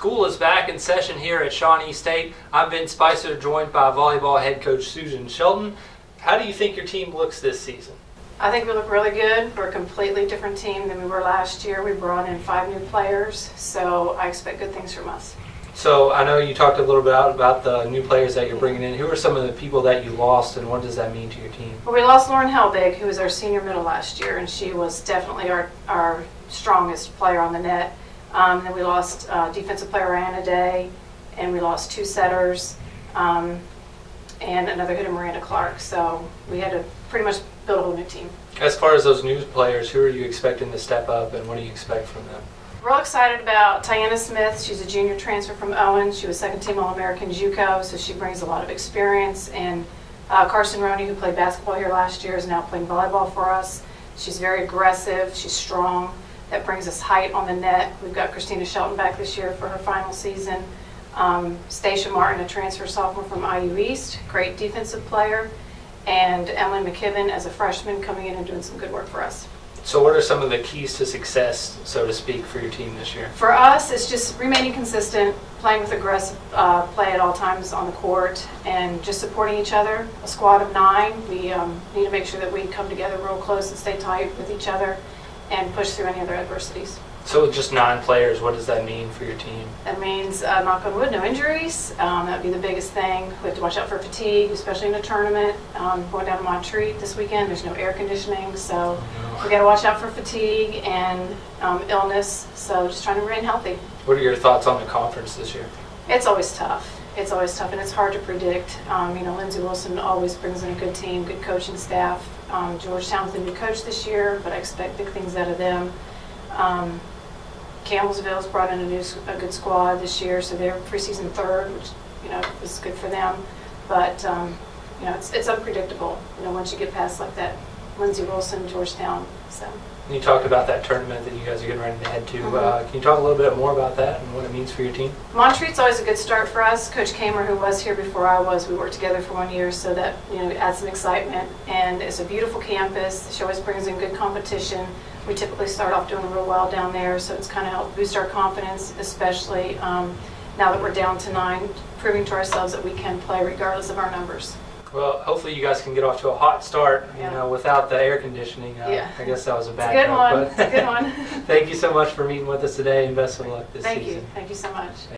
School is back in session here at Shawnee State. I'm Ben Spicer, joined by volleyball head coach Susan Shelton. How do you think your team looks this season? I think we look really good. We're a completely different team than we were last year. We brought in 5 new players, so I expect good things from us. So I know you talked a little bit about the new players that you're bringing in. Who are some of the people that you lost, and what does that mean to your team? Well, we lost Lauren Helbig, who was our senior middle last year, and she was definitely our strongest player on the net. Then we lost defensive player Anna Day, and we lost 2 setters, and another hitter, Miranda Clark. So we had to pretty much build a whole new team. As far as those new players, who are you expecting to step up, and what do you expect from them? Real excited about Tiana Smith. She's a junior transfer from Owens. She was second-team All-American JUCO, so she brings a lot of experience. And Carson Roney, who played basketball here last year, is now playing volleyball for us. She's very aggressive. She's strong. That brings us height on the net. We've got Christina Shelton back this year for her final season. Stacia Martin, a transfer sophomore from IU East, great defensive player. And Emily McKibben as a freshman coming in and doing some good work for us. So what are some of the keys to success, so to speak, for your team this year? For us, it's just remaining consistent, playing with aggressive play at all times on the court, and just supporting each other. A squad of 9, we need to make sure that we come together real close and stay tight with each other and push through any other adversities. So with just 9 players, what does that mean for your team? That means, knock on wood, no injuries. That would be the biggest thing. We have to watch out for fatigue, especially in a tournament. Going down to Montreat this weekend, there's no air conditioning, so we got to watch out for fatigue and illness. So just trying to remain healthy. What are your thoughts on the conference this year? It's always tough. It's always tough, and it's hard to predict. Lindsay Wilson always brings in a good team, good coaching staff. Georgetown's the new coach this year, but I expect big things out of them. Campbellsville's brought in a good squad this year, so they're preseason 3rd, which is good for them. But it's unpredictable. Once you get past like that, Lindsay Wilson, Georgetown. So. You talked about that tournament that you guys are getting ready to head to. Can you talk a little bit more about that and what it means for your team? Montreat's always a good start for us. Coach Kamer, who was here before I was, we worked together for 1 year, so that adds some excitement. And it's a beautiful campus. She always brings in good competition. We typically start off doing real well down there, so it's kind of helped boost our confidence, especially now that we're down to 9, proving to ourselves that we can play regardless of our numbers. Well, hopefully you guys can get off to a hot start, without the air conditioning. I guess that was a bad It's a good one. It's a good one. Thank you so much for meeting with us today, and best of luck this season. Thank you so much.